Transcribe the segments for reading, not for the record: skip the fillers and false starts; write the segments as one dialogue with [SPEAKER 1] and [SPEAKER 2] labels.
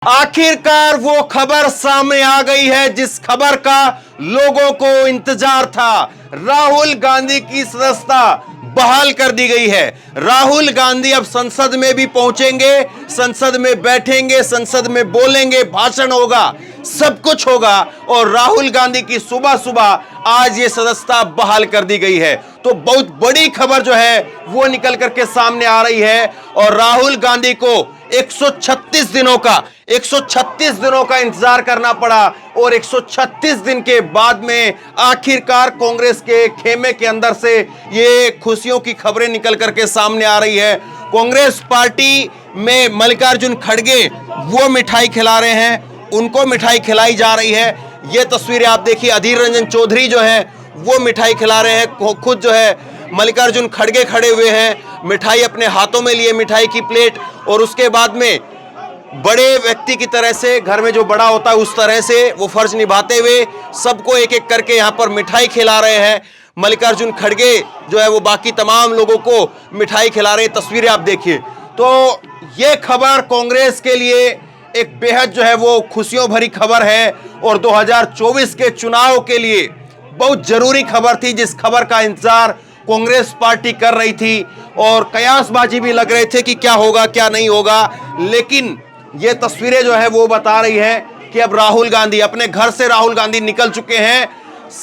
[SPEAKER 1] आखिरकार वो खबर सामने आ गई है जिस खबर का लोगों को इंतजार था। राहुल गांधी की सदस्यता बहाल कर दी गई है। राहुल गांधी अब संसद में भी पहुंचेंगे, संसद में बैठेंगे, संसद में बोलेंगे, भाषण होगा, सब कुछ होगा। और राहुल गांधी की सुबह सुबह आज ये सदस्यता बहाल कर दी गई है। तो बहुत बड़ी खबर जो है वो निकल करके सामने आ रही है। और राहुल गांधी को 136 दिनों का इंतजार करना पड़ा और 136 दिन के बाद में आखिरकार कांग्रेस के खेमे के अंदर से ये खुशियों की खबरें निकल करके सामने आ रही है। कांग्रेस पार्टी में मल्लिकार्जुन खड़गे वो मिठाई खिला रहे हैं, उनको मिठाई खिलाई जा रही है। ये तस्वीरें आप देखिए, अधीर रंजन चौधरी जो है वो मिठाई खिला रहे हैं। खुद जो है मल्लिकार्जुन खड़गे खड़े हुए हैं, मिठाई अपने हाथों में लिए, मिठाई की प्लेट, और उसके बाद में बड़े व्यक्ति की तरह से, घर में जो बड़ा होता है उस तरह से वो फर्ज निभाते हुए सबको एक एक करके यहाँ पर मिठाई खिला रहे हैं। मल्लिकार्जुन खड़गे जो है वो बाकी तमाम लोगों को मिठाई खिला रहे हैं। तस्वीरें आप देखिए। तो ये खबर कांग्रेस के लिए एक बेहद जो है वो खुशियों भरी खबर है और 2024 के चुनाव के लिए बहुत जरूरी खबर थी, जिस खबर का इंतजार कांग्रेस पार्टी कर रही थी और कयासबाजी भी लग रहे थे कि क्या होगा क्या नहीं होगा। लेकिन ये तस्वीरें जो है वो बता रही है कि अब राहुल गांधी अपने घर से निकल चुके हैं।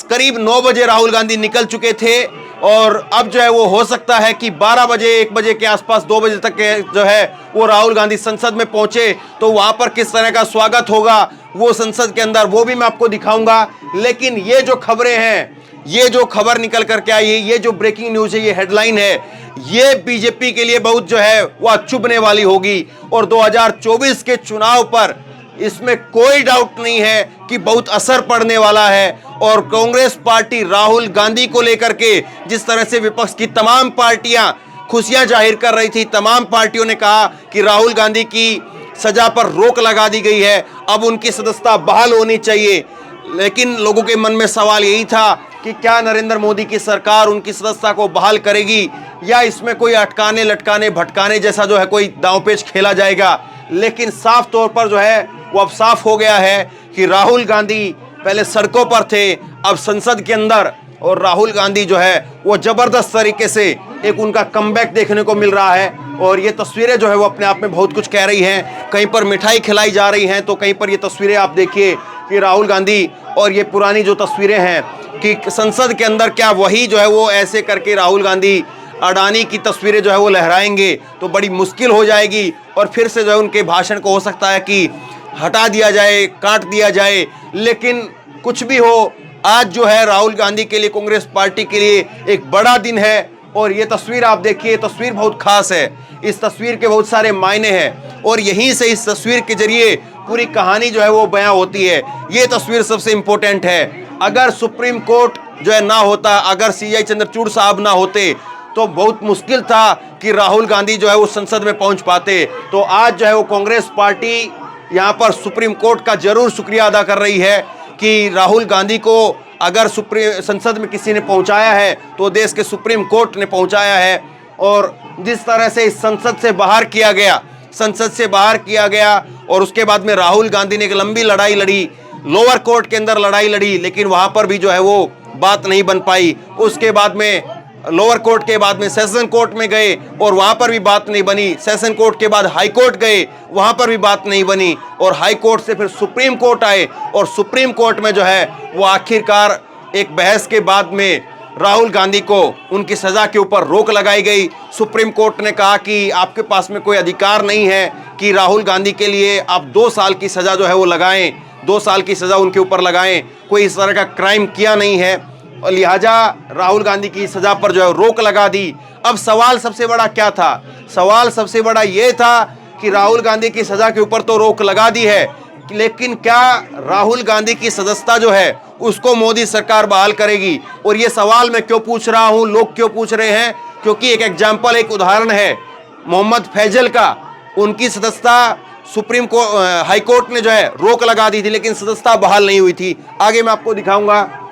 [SPEAKER 1] करीब 9 बजे राहुल गांधी निकल चुके थे और अब जो है वो हो सकता है कि 12 बजे 1 बजे के आसपास 2 बजे तक के जो है वो राहुल गांधी संसद में पहुंचे। तो वहां पर किस तरह का स्वागत होगा वो संसद के अंदर, वो भी मैं आपको दिखाऊंगा। लेकिन ये जो खबरें हैं, ये जो खबर निकल करके आई है, ये जो ब्रेकिंग न्यूज है, ये हेडलाइन है, ये बीजेपी के लिए बहुत जो है वह चुभने वाली होगी। और 2024 के चुनाव पर इसमें कोई डाउट नहीं है कि बहुत असर पड़ने वाला है। और कांग्रेस पार्टी राहुल गांधी को लेकर के जिस तरह से विपक्ष की तमाम पार्टियां खुशियां जाहिर कर रही थी, तमाम पार्टियों ने कहा कि राहुल गांधी की सजा पर रोक लगा दी गई है, अब उनकी सदस्यता बहाल होनी चाहिए। लेकिन लोगों के मन में सवाल यही था कि क्या नरेंद्र मोदी की सरकार उनकी सदस्यता को बहाल करेगी या इसमें कोई अटकाने लटकाने भटकाने जैसा जो है कोई दांवपेच खेला जाएगा। लेकिन साफ तौर पर जो है वो अब साफ हो गया है कि राहुल गांधी पहले सड़कों पर थे, अब संसद के अंदर, और राहुल गांधी जो है वो जबरदस्त तरीके से एक उनका कमबैक देखने को मिल रहा है। और ये तस्वीरें जो है वो अपने आप में बहुत कुछ कह रही हैं। कहीं पर मिठाई खिलाई जा रही हैं तो कहीं पर ये तस्वीरें आप देखिए कि राहुल गांधी, और ये पुरानी जो तस्वीरें हैं कि संसद के अंदर क्या वही जो है वो ऐसे करके राहुल गांधी अडानी की तस्वीरें जो है वो लहराएंगे तो बड़ी मुश्किल हो जाएगी और फिर से जो है उनके भाषण को हो सकता है कि हटा दिया जाए, काट दिया जाए। लेकिन कुछ भी हो, आज जो है राहुल गांधी के लिए, कांग्रेस पार्टी के लिए एक बड़ा दिन है। और ये तस्वीर आप देखिए, तस्वीर बहुत खास है, इस तस्वीर के बहुत सारे मायने हैं और यहीं से इस तस्वीर के जरिए पूरी कहानी जो है वो बयां होती है। ये तस्वीर सबसे इंपॉर्टेंट है। अगर सुप्रीम कोर्ट जो है ना होता, अगर CI चंद्रचूड़ साहब ना होते तो बहुत मुश्किल था कि राहुल गांधी जो है वो संसद में पहुंच पाते। तो आज जो है वो कांग्रेस पार्टी यहाँ पर सुप्रीम कोर्ट का जरूर शुक्रिया अदा कर रही है कि राहुल गांधी को अगर संसद में किसी ने पहुंचाया है तो देश के सुप्रीम कोर्ट ने पहुंचाया है। और जिस तरह से इस संसद से बाहर किया गया और उसके बाद में राहुल गांधी ने एक लंबी लड़ाई लड़ी, लोअर कोर्ट के अंदर लड़ाई लड़ी, लेकिन वहां पर भी जो है वो बात नहीं बन पाई। उसके बाद में लोअर कोर्ट के बाद में सेशन कोर्ट में गए और वहां पर भी बात नहीं बनी। सेशन कोर्ट के बाद हाई कोर्ट गए, वहां पर भी बात नहीं बनी। और हाई कोर्ट से फिर सुप्रीम कोर्ट आए और सुप्रीम कोर्ट में जो है वो आखिरकार एक बहस के बाद में राहुल गांधी को उनकी सजा के ऊपर रोक लगाई गई। सुप्रीम कोर्ट ने कहा कि आपके पास में कोई अधिकार नहीं है कि राहुल गांधी के लिए आप 2 साल की सजा जो है वो लगाएं, 2 साल की सजा उनके ऊपर लगाएं। कोई इस तरह का क्राइम किया नहीं है और लिहाजा राहुल गांधी की सजा पर जो है रोक लगा दी। अब सवाल सबसे बड़ा क्या था? सवाल सबसे बड़ा ये था कि राहुल गांधी की सजा के ऊपर तो रोक लगा दी है, लेकिन क्या राहुल गांधी की सदस्यता जो है उसको मोदी सरकार बहाल करेगी? और ये सवाल मैं क्यों पूछ रहा हूँ, लोग क्यों पूछ रहे हैं? क्योंकि एक एग्जाम्पल, एक उदाहरण है मोहम्मद फैजल का। उनकी सदस्यता हाई कोर्ट ने जो है रोक लगा दी थी, लेकिन सदस्यता बहाल नहीं हुई थी। आगे मैं आपको दिखाऊंगा।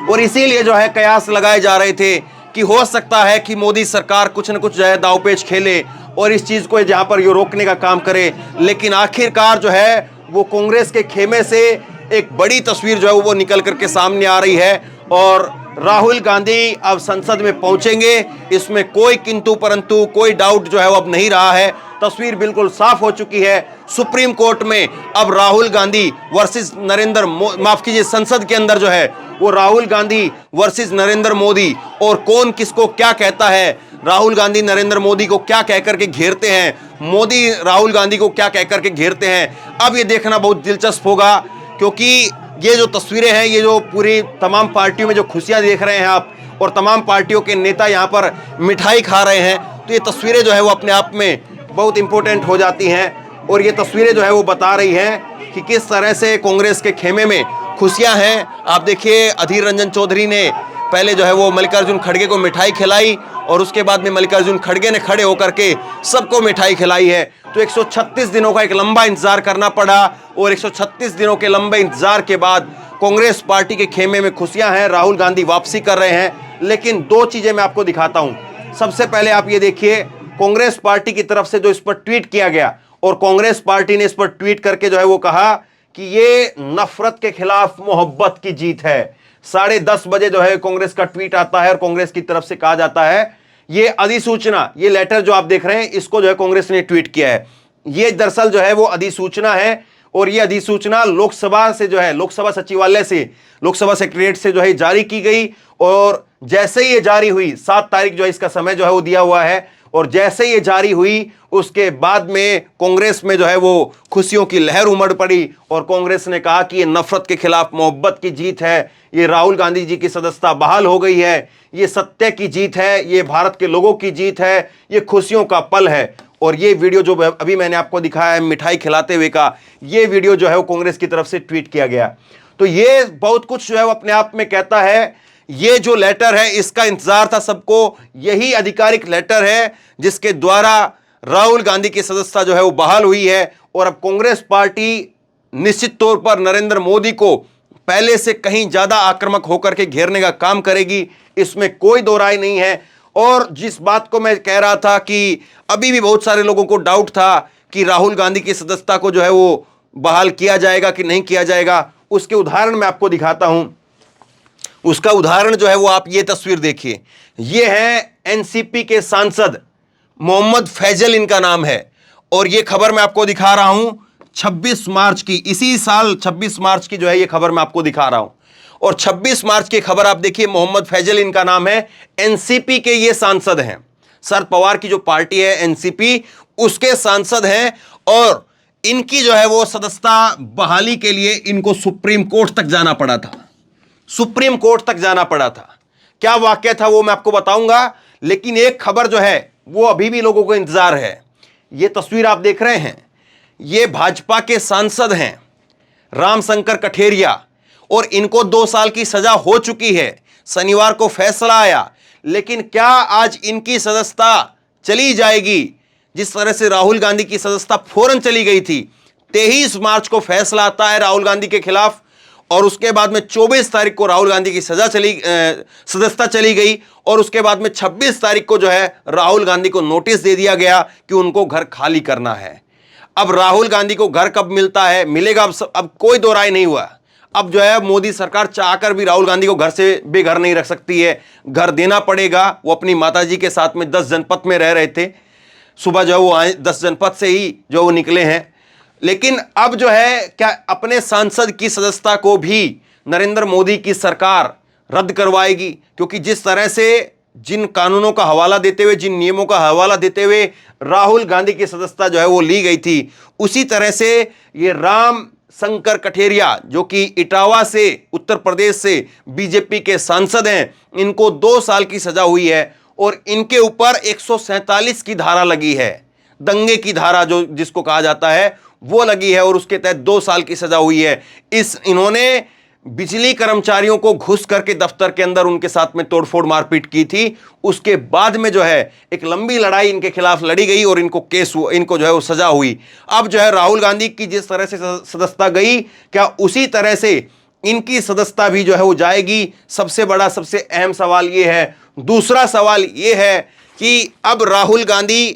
[SPEAKER 1] और इसीलिए जो है कयास लगाए जा रहे थे कि हो सकता है कि मोदी सरकार कुछ न कुछ जो है दांवपेच खेले और इस चीज को जहां पर ये रोकने का काम करे, लेकिन आखिरकार जो है वो कांग्रेस के खेमे से एक बड़ी तस्वीर जो है वो निकल करके सामने आ रही है और राहुल गांधी अब संसद में पहुंचेंगे, इसमें कोई किंतु परंतु, कोई डाउट जो है वो अब नहीं रहा है। तस्वीर बिल्कुल साफ हो चुकी है। सुप्रीम कोर्ट में अब राहुल गांधी वर्सेस माफ कीजिए, संसद के अंदर जो है वो राहुल गांधी वर्सेस नरेंद्र मोदी, और कौन किसको क्या कहता है, राहुल गांधी नरेंद्र मोदी को क्या कहकर के घेरते हैं, मोदी राहुल गांधी को क्या कहकर के घेरते हैं। अब ये देखना बहुत दिलचस्प होगा, क्योंकि ये जो तस्वीरें हैं, ये जो पूरी तमाम पार्टियों में जो खुशियां देख रहे हैं आप, और तमाम पार्टियों के नेता यहाँ पर मिठाई खा रहे हैं, तो ये तस्वीरें जो है वो अपने आप में बहुत इंपॉर्टेंट हो जाती हैं। और ये तस्वीरें जो है वो बता रही हैं कि किस तरह से कांग्रेस के खेमे में खुशियां हैं। आप देखिए, अधीर रंजन चौधरी ने पहले जो है वो मल्लिकार्जुन खड़गे को मिठाई खिलाई और उसके बाद में मल्लिकार्जुन खड़गे ने खड़े होकर के सबको मिठाई खिलाई है। तो 136 दिनों का एक लंबा इंतजार करना पड़ा और 136 दिनों के लंबे इंतजार के बाद कांग्रेस पार्टी के खेमे में खुशियां हैं, राहुल गांधी वापसी कर रहे हैं। लेकिन दो चीजें मैं आपको दिखाता हूं। सबसे पहले आप ये देखिए, कांग्रेस पार्टी की तरफ से जो इस पर ट्वीट किया गया, और कांग्रेस पार्टी ने इस पर ट्वीट करके जो है वो कहा कि ये नफरत के खिलाफ मोहब्बत की जीत है। 10:30 बजे जो है कांग्रेस का ट्वीट आता है और कांग्रेस की तरफ से कहा जाता है ये अधिसूचना, ये लेटर जो आप देख रहे हैं, इसको जो है कांग्रेस ने ट्वीट किया है। ये दरअसल जो है वो अधिसूचना है, और ये अधिसूचना लोकसभा से जो है, लोकसभा सचिवालय से, लोकसभा सेक्रेटरीट से जो है जारी की गई। और जैसे ही ये जारी हुई, 7 तारीख जो है इसका समय जो है वो दिया हुआ है, और जैसे ये जारी हुई उसके बाद में कांग्रेस में जो है वो खुशियों की लहर उमड़ पड़ी और कांग्रेस ने कहा कि ये नफरत के खिलाफ मोहब्बत की जीत है, ये राहुल गांधी जी की सदस्यता बहाल हो गई है, ये सत्य की जीत है, ये भारत के लोगों की जीत है, ये खुशियों का पल है। और ये वीडियो जो अभी मैंने आपको दिखाया है मिठाई खिलाते हुए का, ये वीडियो जो है वो कांग्रेस की तरफ से ट्वीट किया गया। तो ये बहुत कुछ जो है वो अपने आप में कहता है। ये जो लेटर है इसका इंतजार था सबको, यही आधिकारिक लेटर है जिसके द्वारा राहुल गांधी की सदस्यता जो है वो बहाल हुई है। और अब कांग्रेस पार्टी निश्चित तौर पर नरेंद्र मोदी को पहले से कहीं ज्यादा आक्रामक होकर के घेरने का काम करेगी, इसमें कोई दो राय नहीं है। और जिस बात को मैं कह रहा था कि अभी भी बहुत सारे लोगों को डाउट था कि राहुल गांधी की सदस्यता को जो है वो बहाल किया जाएगा कि नहीं किया जाएगा, उसके उदाहरण मैं आपको दिखाता हूं। उसका उदाहरण जो है वो आप ये तस्वीर देखिए, ये है एनसीपी के सांसद मोहम्मद फैजल इनका नाम है, और ये खबर मैं आपको दिखा रहा हूं 26 मार्च की, इसी साल 26 मार्च की जो है ये खबर मैं आपको दिखा रहा हूं। और 26 मार्च की खबर आप देखिए, मोहम्मद फैजल इनका नाम है, एनसीपी के ये सांसद हैं, शरद पवार की जो पार्टी है एनसीपी, उसके सांसद हैं। और इनकी जो है वो सदस्यता बहाली के लिए इनको सुप्रीम कोर्ट तक जाना पड़ा था, सुप्रीम कोर्ट तक जाना पड़ा था। क्या वाकया था वो मैं आपको बताऊंगा, लेकिन एक खबर जो है वो अभी भी लोगों को इंतजार है। ये तस्वीर आप देख रहे हैं, ये भाजपा के सांसद हैं रामशंकर कठेरिया, और इनको 2 साल की सजा हो चुकी है। शनिवार को फैसला आया, लेकिन क्या आज इनकी सदस्यता चली जाएगी? जिस तरह से राहुल गांधी की सदस्यता फौरन चली गई थी, 23 मार्च को फैसला आता है राहुल गांधी के खिलाफ, और उसके बाद में 24 तारीख को राहुल गांधी की सदस्यता चली गई, और उसके बाद में 26 तारीख को जो है राहुल गांधी को नोटिस दे दिया गया कि उनको घर खाली करना है। अब राहुल गांधी को घर कब मिलता है, मिलेगा, अब कोई दो राय नहीं हुआ। अब जो है मोदी सरकार चाहकर भी राहुल गांधी को घर से बेघर नहीं रख सकती है, घर देना पड़ेगा। वो अपनी माताजी के साथ में 10 जनपद में रह रहे थे, सुबह जो है वो आए 10 जनपद से ही जो वो निकले हैं। लेकिन अब जो है क्या अपने सांसद की सदस्यता को भी नरेंद्र मोदी की सरकार रद्द करवाएगी? क्योंकि जिस तरह से जिन कानूनों का हवाला देते हुए, जिन नियमों का हवाला देते हुए राहुल गांधी की सदस्यता जो है वो ली गई थी, उसी तरह से ये राम शंकर कठेरिया जो कि इटावा से, उत्तर प्रदेश से बीजेपी के सांसद हैं, इनको 2 साल की सजा हुई है, और इनके ऊपर 147 की धारा लगी है, दंगे की धारा जो जिसको कहा जाता है वो लगी है, और उसके तहत 2 साल की सजा हुई है। इन्होंने बिजली कर्मचारियों को घुस करके दफ्तर के अंदर उनके साथ में तोड़फोड़ मारपीट की थी। उसके बाद में जो है एक लंबी लड़ाई इनके खिलाफ लड़ी गई और इनको केस हुआ, इनको जो है वो सजा हुई। अब जो है राहुल गांधी की जिस तरह से सदस्यता गई, क्या उसी तरह से इनकी सदस्यता भी जो है वो जाएगी? सबसे बड़ा, सबसे अहम सवाल ये है। दूसरा सवाल ये है कि अब राहुल गांधी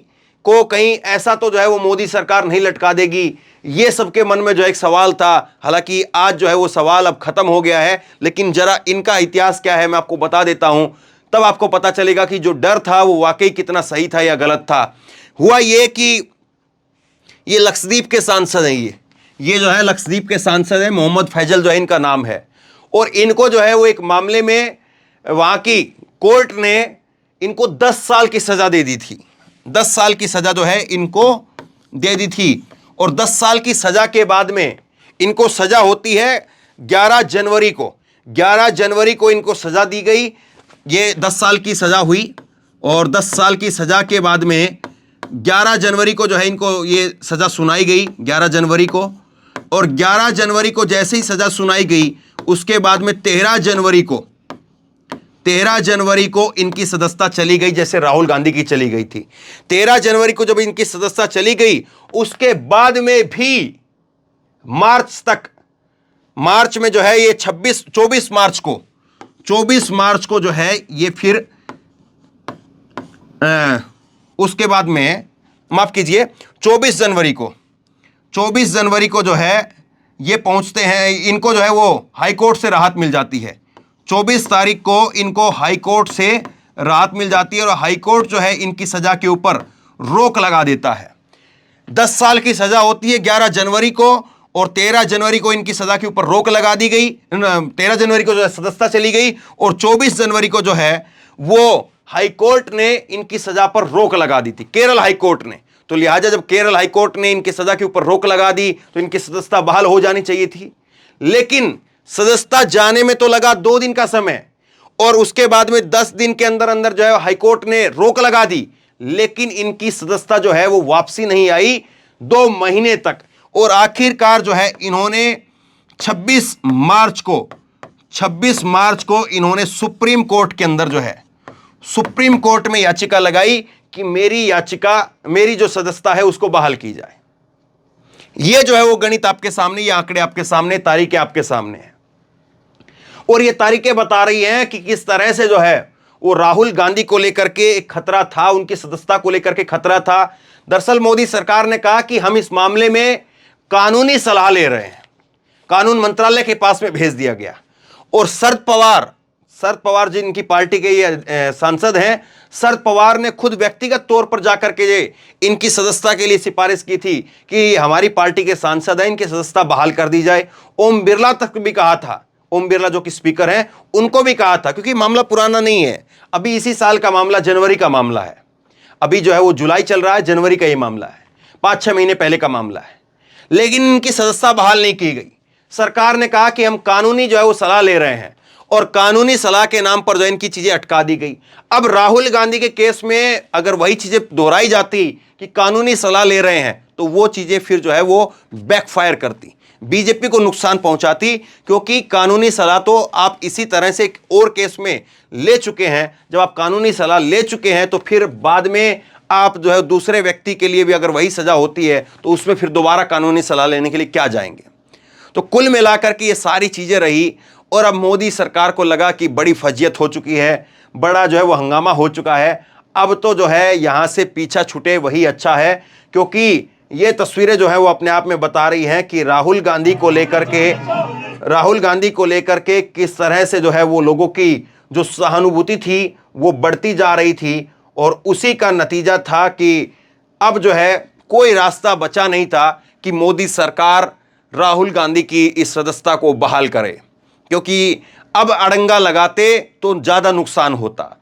[SPEAKER 1] को कहीं ऐसा तो जो है वो मोदी सरकार नहीं लटका देगी, ये सबके मन में जो एक सवाल था। हालांकि आज जो है वो सवाल अब खत्म हो गया है, लेकिन जरा इनका इतिहास क्या है मैं आपको बता देता हूं, तब आपको पता चलेगा कि जो डर था वो वाकई कितना सही था या गलत था। हुआ ये कि ये लक्षद्वीप के सांसद हैं, ये जो है लक्षद्वीप के सांसद हैं, मोहम्मद फैजल जो है इनका नाम है। और इनको जो है वो एक मामले में वहां की कोर्ट ने इनको 10 साल की सजा दे दी थी। 10 साल की सजा जो है इनको दे दी थी। और 10 साल की सजा के बाद में इनको सजा होती है 11 जनवरी को। 11 जनवरी को इनको सजा दी गई। ये 10 साल की सजा हुई और 10 साल की सजा के बाद में 11 जनवरी को जो है इनको ये सजा सुनाई गई 11 जनवरी को। और 11 जनवरी को जैसे ही सजा सुनाई गई उसके बाद में 13 जनवरी को इनकी सदस्यता चली गई, जैसे राहुल गांधी की चली गई थी। 13 जनवरी को जब इनकी सदस्यता चली गई उसके बाद में भी मार्च में जो है ये 24 मार्च को जो है ये फिर उसके बाद में माफ कीजिए 24 जनवरी को जो है ये पहुंचते हैं, इनको जो है वो हाई कोर्ट से राहत मिल जाती है। 24 तारीख को इनको हाई कोर्ट से राहत मिल जाती है और हाई कोर्ट जो है इनकी सजा के ऊपर रोक लगा देता है। 10 साल की सजा होती है 11 जनवरी को और 13 जनवरी को इनकी सजा के ऊपर रोक लगा दी गई। 13 जनवरी को जो है सदस्यता चली गई और 24 जनवरी को जो है वो हाई कोर्ट ने इनकी सजा पर रोक लगा दी थी, केरल हाई कोर्ट ने। तो लिहाजा जब केरल हाई कोर्ट ने इनकी सजा के ऊपर रोक लगा दी तो इनकी सदस्यता बहाल हो जानी चाहिए थी। लेकिन सदस्यता जाने में तो लगा 2 दिन का समय और उसके बाद में 10 दिन के अंदर अंदर जो है हाई कोर्ट ने रोक लगा दी, लेकिन इनकी सदस्यता जो है वो वापसी नहीं आई 2 महीने तक। और आखिरकार जो है इन्होंने 26 मार्च को इन्होंने सुप्रीम कोर्ट के अंदर जो है सुप्रीम कोर्ट में याचिका लगाई कि मेरी जो सदस्यता है उसको बहाल की जाए। ये जो है वो गणित आपके सामने, ये आंकड़े आपके सामने, तारीखें आपके सामने हैं और ये तारीखें बता रही हैं कि किस तरह से जो है वो राहुल गांधी को लेकर के एक खतरा था, उनकी सदस्यता को लेकर के खतरा था। दरअसल मोदी सरकार ने कहा कि हम इस मामले में कानूनी सलाह ले रहे हैं, कानून मंत्रालय के पास में भेज दिया गया। और शरद पवार जिनकी पार्टी के ये सांसद हैं, शरद पवार ने खुद व्यक्तिगत तौर पर जाकर के इनकी सदस्यता के लिए सिफारिश की थी कि हमारी पार्टी के सांसद हैं, इनकी सदस्यता बहाल कर दी जाए। ओम बिरला तक भी कहा था, ओम बिरला जो कि स्पीकर हैं उनको भी कहा था, क्योंकि मामला पुराना नहीं है, अभी इसी साल का मामला, जनवरी का मामला है। अभी जो है वो जुलाई चल रहा है, जनवरी का ये मामला है, 5-6 महीने पहले का मामला है। लेकिन इनकी सदस्यता बहाल नहीं की गई। सरकार ने कहा कि हम कानूनी जो है वो सलाह ले रहे हैं और कानूनी सलाह के नाम पर जो इनकी चीजें अटका दी गई। अब राहुल गांधी के केस में अगर वही चीजें दोहराई जाती कि कानूनी सलाह ले रहे हैं तो वो चीजें फिर जो है वो बैकफायर करती, बीजेपी को नुकसान पहुंचाती, क्योंकि कानूनी सलाह तो आप इसी तरह से एक और केस में ले चुके हैं। जब आप कानूनी सलाह ले चुके हैं तो फिर बाद में आप जो है दूसरे व्यक्ति के लिए भी अगर वही सजा होती है तो उसमें फिर दोबारा कानूनी सलाह लेने के लिए क्या जाएंगे। तो कुल मिलाकर के ये सारी चीजें रही और अब मोदी सरकार को लगा कि बड़ी फजियत हो चुकी है, बड़ा जो है वो हंगामा हो चुका है। अब तो जो है यहां से पीछा छूटे वही अच्छा है, क्योंकि ये तस्वीरें जो है वो अपने आप में बता रही हैं कि राहुल गांधी को लेकर के किस तरह से जो है वो लोगों की जो सहानुभूति थी वो बढ़ती जा रही थी। और उसी का नतीजा था कि अब जो है कोई रास्ता बचा नहीं था कि मोदी सरकार राहुल गांधी की इस सदस्यता को बहाल करे, क्योंकि अब अड़ंगा लगाते तो ज़्यादा नुकसान होता।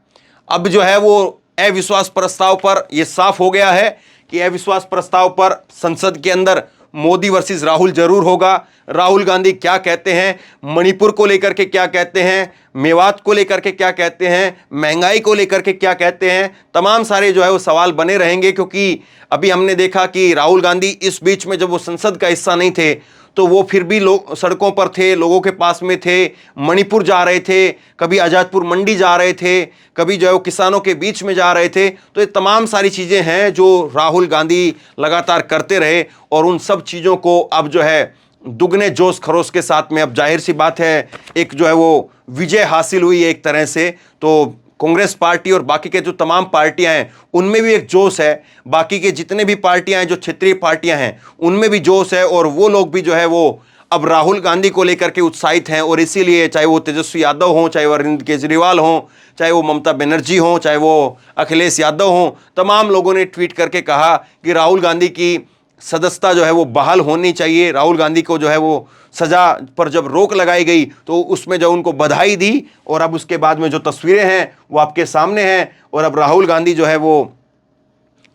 [SPEAKER 1] अब जो है वो अविश्वास प्रस्ताव पर यह साफ हो गया है कि अविश्वास प्रस्ताव पर संसद के अंदर मोदी वर्सेस राहुल जरूर होगा। राहुल गांधी क्या कहते हैं, मणिपुर को लेकर के क्या कहते हैं, मेवात को लेकर के क्या कहते हैं, महंगाई को लेकर के क्या कहते हैं, तमाम सारे जो है वो सवाल बने रहेंगे। क्योंकि अभी हमने देखा कि राहुल गांधी इस बीच में जब वो संसद का हिस्सा नहीं थे तो वो फिर भी लोग सड़कों पर थे, लोगों के पास में थे, मणिपुर जा रहे थे, कभी आज़ादपुर मंडी जा रहे थे, कभी जो है वो किसानों के बीच में जा रहे थे। तो ये तमाम सारी चीज़ें हैं जो राहुल गांधी लगातार करते रहे और उन सब चीज़ों को अब जो है दुगने जोश खरोश के साथ में, अब जाहिर सी बात है एक जो है वो विजय हासिल हुई है एक तरह से। तो कांग्रेस पार्टी और बाकी के जो तमाम पार्टियां हैं उनमें भी एक जोश है, बाकी के जितने भी पार्टियां हैं जो क्षेत्रीय पार्टियां हैं उनमें भी जोश है, और वो लोग भी जो है वो अब राहुल गांधी को लेकर के उत्साहित हैं। और इसीलिए चाहे वो तेजस्वी यादव हों, चाहे वो अरविंद केजरीवाल हों, चाहे वो ममता बनर्जी हों, चाहे वो अखिलेश यादव हों, तमाम लोगों ने ट्वीट करके कहा कि राहुल गांधी की सदस्यता जो है वो बहाल होनी चाहिए। राहुल गांधी को जो है वो सजा पर जब रोक लगाई गई तो उसमें जो उनको बधाई दी, और अब उसके बाद में जो तस्वीरें हैं वो आपके सामने हैं। और अब राहुल गांधी जो है वो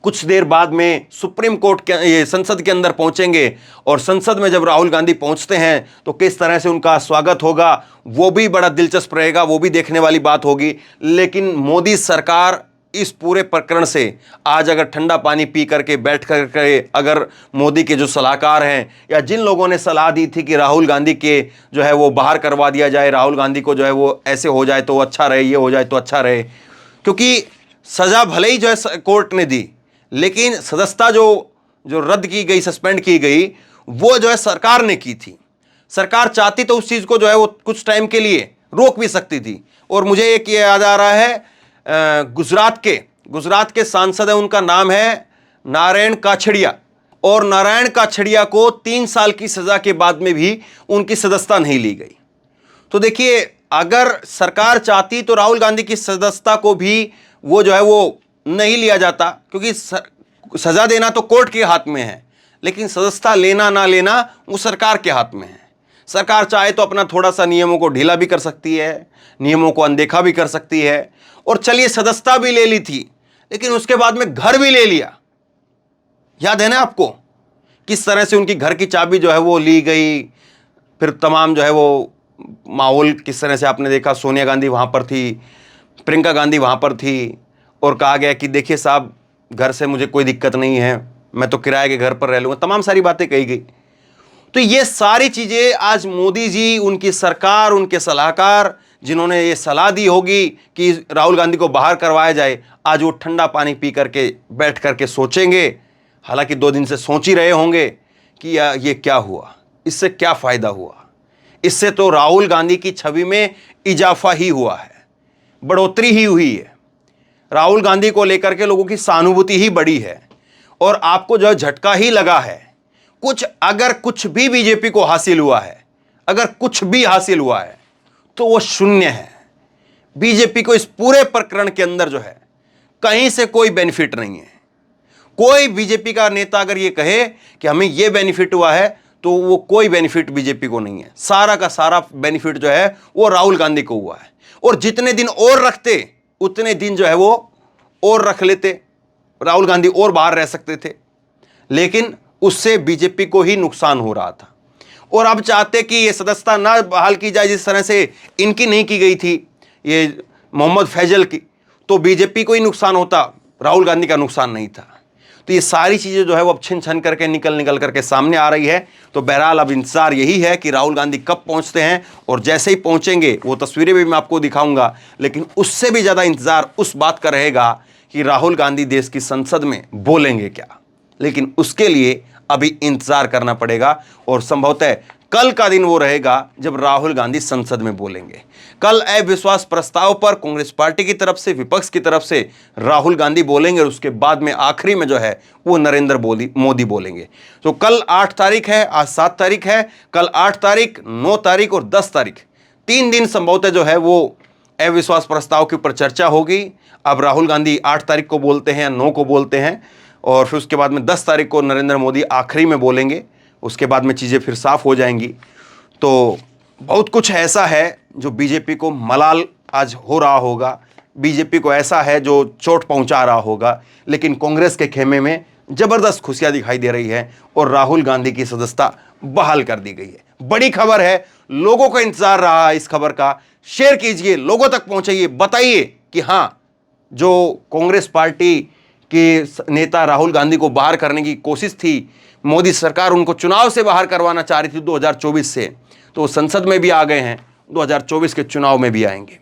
[SPEAKER 1] कुछ देर बाद में सुप्रीम कोर्ट के ये संसद के अंदर पहुंचेंगे, और संसद में जब राहुल गांधी पहुंचते हैं तो किस तरह से उनका स्वागत होगा वो भी बड़ा दिलचस्प रहेगा, वो भी देखने वाली बात होगी। लेकिन मोदी सरकार इस पूरे प्रकरण से आज अगर ठंडा पानी पी करके बैठ करके अगर मोदी के जो सलाहकार हैं या जिन लोगों ने सलाह दी थी कि राहुल गांधी के जो है वो बाहर करवा दिया जाए, राहुल गांधी को जो है वो ऐसे हो जाए तो अच्छा रहे, ये हो जाए तो अच्छा रहे, क्योंकि सजा भले ही जो है कोर्ट ने दी, लेकिन सदस्यता जो रद्द की गई, सस्पेंड की गई, वो जो है सरकार ने की थी। सरकार चाहती तो उस चीज को जो है वो कुछ टाइम के लिए रोक भी सकती थी। और मुझे एक ये याद आ रहा है, गुजरात के सांसद है, उनका नाम है नारायण काछड़िया, और नारायण काछड़िया को 3 साल की सजा के बाद में भी उनकी सदस्यता नहीं ली गई। तो देखिए, अगर सरकार चाहती तो राहुल गांधी की सदस्यता को भी वो जो है वो नहीं लिया जाता, क्योंकि सजा देना तो कोर्ट के हाथ में है, लेकिन सदस्यता लेना ना लेना वो सरकार के हाथ में है। सरकार चाहे तो अपना थोड़ा सा नियमों को ढीला भी कर सकती है, नियमों को अनदेखा भी कर सकती है। और चलिए, सदस्यता भी ले ली थी, लेकिन उसके बाद में घर भी ले लिया। याद है ना आपको किस तरह से उनकी घर की चाबी जो है वो ली गई, फिर तमाम जो है वो माहौल किस तरह से आपने देखा। सोनिया गांधी वहाँ पर थी, प्रियंका गांधी वहाँ पर थी, और कहा गया कि देखिए साहब, घर से मुझे कोई दिक्कत नहीं है, मैं तो किराए के घर पर रह लूँगा, तमाम सारी बातें कही गई। तो ये सारी चीज़ें आज मोदी जी, उनकी सरकार, उनके सलाहकार जिन्होंने ये सलाह दी होगी कि राहुल गांधी को बाहर करवाया जाए, आज वो ठंडा पानी पी करके बैठ करके सोचेंगे। हालांकि 2 दिन से सोच ही रहे होंगे कि ये क्या हुआ, इससे क्या फ़ायदा हुआ। इससे तो राहुल गांधी की छवि में इजाफा ही हुआ है, बढ़ोतरी ही हुई है। राहुल गांधी को लेकर के लोगों की सहानुभूति ही बढ़ी है, और आपको जो झटका ही लगा है। अगर कुछ भी बीजेपी को हासिल हुआ है, अगर कुछ भी हासिल हुआ है, तो वो शून्य है। बीजेपी को इस पूरे प्रकरण के अंदर जो है कहीं से कोई बेनिफिट नहीं है। कोई बीजेपी का नेता अगर ये कहे कि हमें ये बेनिफिट हुआ है, तो वो कोई बेनिफिट बीजेपी को नहीं है। सारा का सारा बेनिफिट जो है वो राहुल गांधी को हुआ है। और जितने दिन और रखते उतने दिन जो है वो और रख लेते, राहुल गांधी और बाहर रह सकते थे, लेकिन उससे बीजेपी को ही नुकसान हो रहा था। और अब चाहते कि ये सदस्यता ना बहाल की जाए, जिस तरह से इनकी नहीं की गई थी, ये मोहम्मद फैजल की, तो बीजेपी को ही नुकसान होता, राहुल गांधी का नुकसान नहीं था। तो ये सारी चीज़ें जो है वो अब छिन छन करके निकल करके सामने आ रही है। तो बहरहाल अब इंतजार यही है कि राहुल गांधी कब पहुंचते हैं, और जैसे ही पहुंचेंगे वो तस्वीरें भी मैं आपको दिखाऊंगा, लेकिन उससे भी ज़्यादा इंतजार उस बात का रहेगा कि राहुल गांधी देश की संसद में बोलेंगे क्या। लेकिन उसके लिए अभी इंतजार करना पड़ेगा, और संभवतः कल का दिन वो रहेगा जब राहुल गांधी संसद में बोलेंगे। कल अविश्वास प्रस्ताव पर कांग्रेस पार्टी की तरफ से, विपक्ष की तरफ से राहुल गांधी बोलेंगे, और उसके बाद में आखिरी में जो है वो नरेंद्र मोदी बोलेंगे। तो कल 8 तारीख है, आज 7 तारीख है, कल 8 तारीख, 9 तारीख और 10 तारीख, 3 दिन संभवतः जो है वो अविश्वास प्रस्ताव के ऊपर चर्चा होगी। अब राहुल गांधी 8 तारीख को बोलते हैं या 9 को बोलते हैं, और फिर उसके बाद में 10 तारीख को नरेंद्र मोदी आखिरी में बोलेंगे। उसके बाद में चीज़ें फिर साफ हो जाएंगी। तो बहुत कुछ ऐसा है जो बीजेपी को मलाल आज हो रहा होगा, बीजेपी को ऐसा है जो चोट पहुंचा रहा होगा, लेकिन कांग्रेस के खेमे में ज़बरदस्त खुशियां दिखाई दे रही है, और राहुल गांधी की सदस्यता बहाल कर दी गई है। बड़ी खबर है, लोगों का इंतजार रहा है इस खबर का। शेयर कीजिए, लोगों तक पहुंचाइए, बताइए कि हाँ, जो कांग्रेस पार्टी के नेता राहुल गांधी को बाहर करने की कोशिश थी, मोदी सरकार उनको चुनाव से बाहर करवाना चाह रही थी 2024 से, तो संसद में भी आ गए हैं, 2024 के चुनाव में भी आएंगे।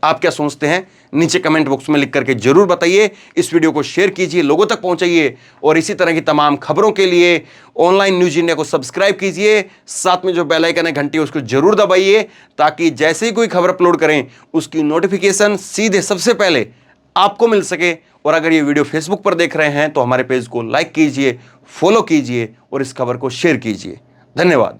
[SPEAKER 1] आप क्या सोचते हैं नीचे कमेंट बॉक्स में लिख करके जरूर बताइए। इस वीडियो को शेयर कीजिए, लोगों तक पहुंचाइए और इसी तरह की तमाम खबरों के लिए ऑनलाइन न्यूज इंडिया को सब्सक्राइब कीजिए। साथ में जो बेल आइकन है घंटी उसको जरूर दबाइए ताकि जैसे ही कोई खबर अपलोड करें उसकी नोटिफिकेशन सीधे सबसे पहले आपको मिल सके। और अगर ये वीडियो फेसबुक पर देख रहे हैं तो हमारे पेज को लाइक कीजिए, फॉलो कीजिए और इस खबर को शेयर कीजिए। धन्यवाद।